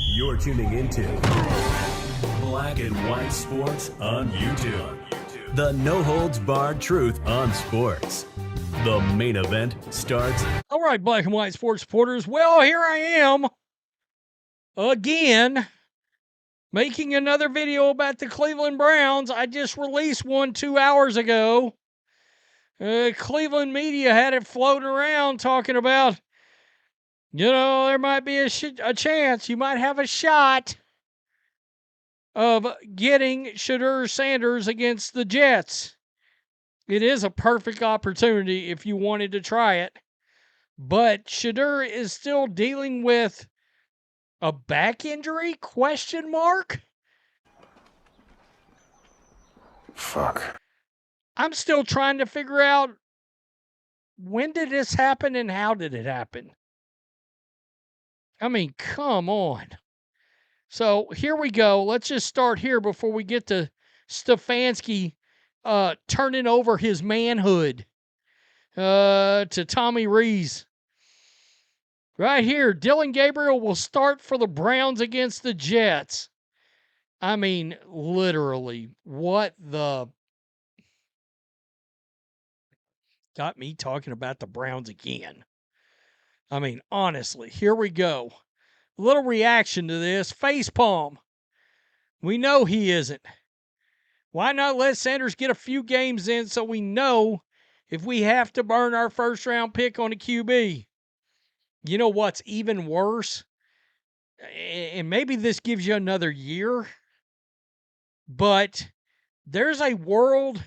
You're tuning into Black and White Sports on YouTube. The no-holds-barred truth on sports. The main event starts. All right, Black and White Sports supporters. Well, here I am again making another video about the Cleveland Browns. I just released one 2 hours ago. Cleveland media had it floating around talking about, there might be a chance, you might have a shot of getting Shedeur Sanders against the Jets. It is a perfect opportunity if you wanted to try it. But Shedeur is still dealing with a back injury? Question mark? Fuck. I'm still trying to figure out, when did this happen and how did it happen? I mean, come on. So here we go. Let's just start here before we get to Stefanski turning over his manhood to Tommy Rees. Right here, Dillon Gabriel will start for the Browns against the Jets. I mean, literally, what the... Got me talking about the Browns again. I mean, honestly, here we go. A little reaction to this. Facepalm. We know he isn't. Why not let Sanders get a few games in so we know if we have to burn our first-round pick on a QB? You know what's even worse? And maybe this gives you another year, but there's a world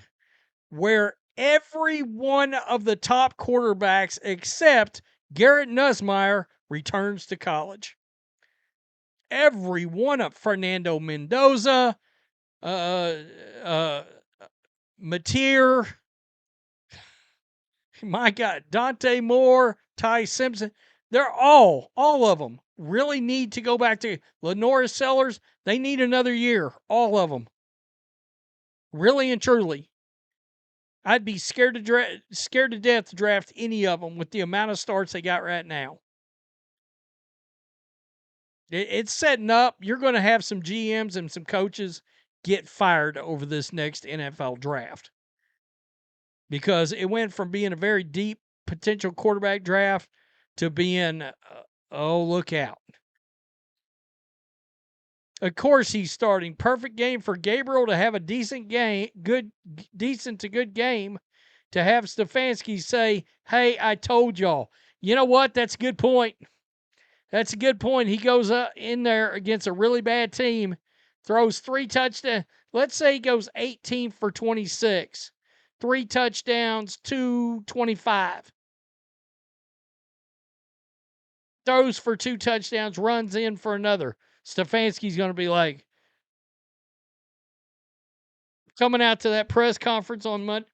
where every one of the top quarterbacks except Garrett Nussmeier returns to college. Every one of Fernando Mendoza, Mateer, my God, Dante Moore, Ty Simpson, they're all of them really need to go back to Lenora Sellers. They need another year, all of them. Really and truly. I'd be scared to death to draft any of them with the amount of starts they got right now. It's setting up. You're going to have some GMs and some coaches get fired over this next NFL draft. Because it went from being a very deep potential quarterback draft to being, look out. Of course he's starting. Perfect game for Gabriel to have a decent to good game, to have Stefanski say, hey, I told y'all. You know what? That's a good point. That's a good point. He goes in there against a really bad team, throws 3 touchdowns. Let's say he goes 18 for 26. 3 touchdowns, 225. Throws for 2 touchdowns, runs in for another. Stefanski's going to be like, coming out to that press conference on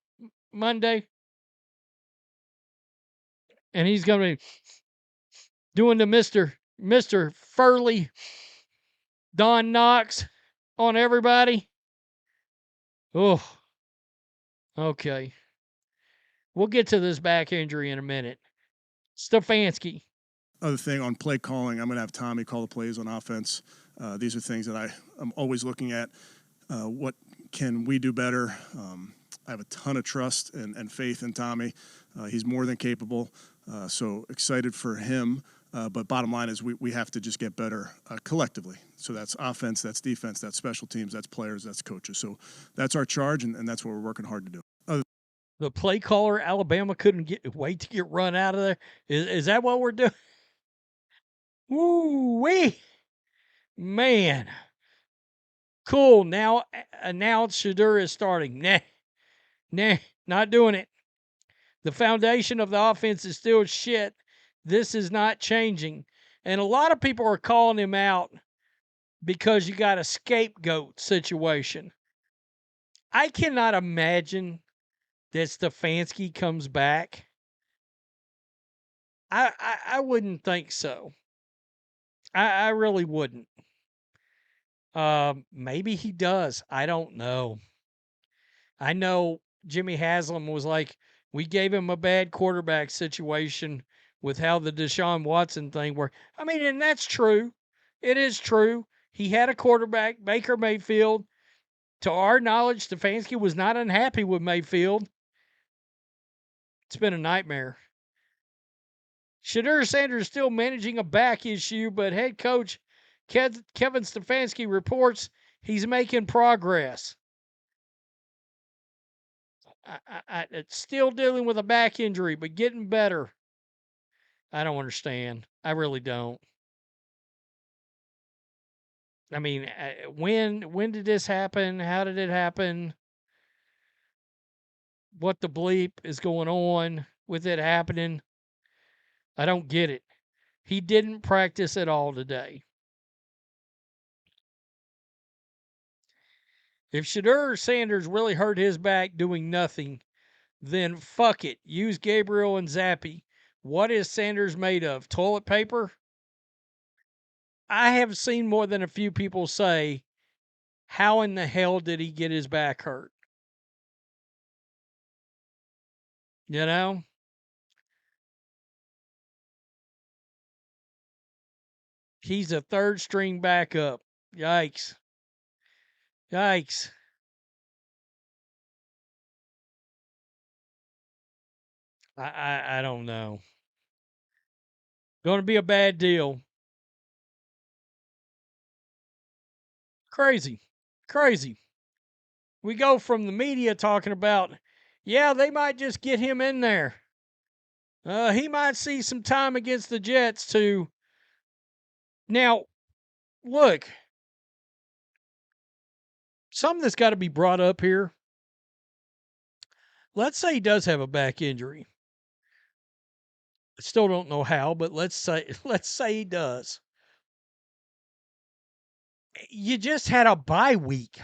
Monday, and he's going to be doing the Mr. Furley, Don Knox on everybody. Oh, okay. We'll get to this back injury in a minute. Stefanski. Other thing on play calling, I'm going to have Tommy call the plays on offense. These are things that I'm always looking at. What can we do better? I have a ton of trust and faith in Tommy. He's more than capable, so excited for him. But bottom line is we have to just get better collectively. So that's offense, that's defense, that's special teams, that's players, that's coaches. So that's our charge, and that's what we're working hard to do. The play caller, Alabama couldn't wait to get run out of there. Is that what we're doing? Woo-wee. Man. Cool. Now announce Shedeur is starting. Nah, not doing it. The foundation of the offense is still shit. This is not changing. And a lot of people are calling him out because you got a scapegoat situation. I cannot imagine that Stefanski comes back. I wouldn't think so. I really wouldn't. Maybe he does. I don't know. I know Jimmy Haslam was like, we gave him a bad quarterback situation with how the Deshaun Watson thing worked. I mean, and that's true. It is true. He had a quarterback, Baker Mayfield. To our knowledge, Stefanski was not unhappy with Mayfield. It's been a nightmare. Shedeur Sanders is still managing a back issue, but head coach Kevin Stefanski reports he's making progress. It's still dealing with a back injury, but getting better. I don't understand. I really don't. I mean, when did this happen? How did it happen? What the bleep is going on with it happening? I don't get it. He didn't practice at all today. If Shedeur Sanders really hurt his back doing nothing, then fuck it. Use Gabriel and Zappy. What is Sanders made of? Toilet paper? I have seen more than a few people say, how in the hell did he get his back hurt? You know? He's a third string backup. Yikes. Yikes. I don't know. Going to be a bad deal. Crazy. Crazy. We go from the media talking about, yeah, they might just get him in there. He might see some time against the Jets to. Now, look, something that's got to be brought up here. Let's say he does have a back injury. I still don't know how, but let's say he does. You just had a bye week,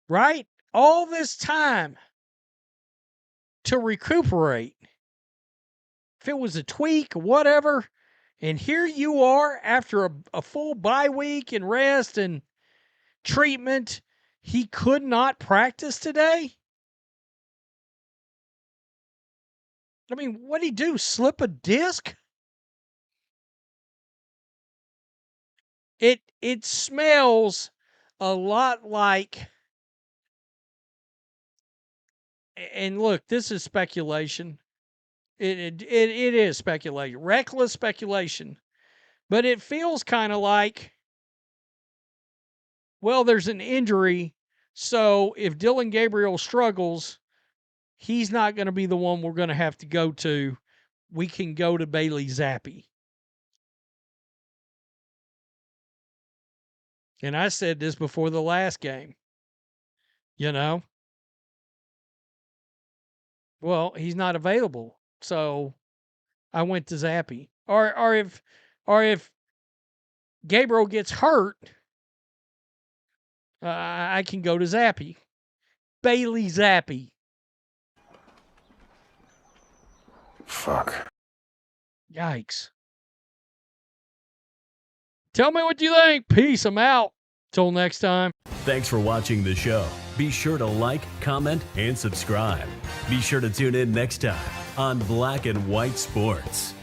right? All this time to recuperate. If it was a tweak, whatever, and here you are after a full bye week and rest and treatment, he could not practice today? I mean, what'd he do? Slip a disc? It smells a lot like, and look, this is speculation. It is speculation, reckless speculation, but it feels kind of like, well, there's an injury, so if Dillon Gabriel struggles, he's not going to be the one we're going to have to go to. We can go to Bailey Zappi. And I said this before the last game. You know? Well, he's not available. So I went to Zappi. Or if Gabriel gets hurt, I can go to Zappi. Bailey Zappi. Fuck. Yikes. Tell me what you think. Peace. I'm out. Till next time. Thanks for watching the show. Be sure to like, comment, and subscribe. Be sure to tune in next time on Black and White Sports.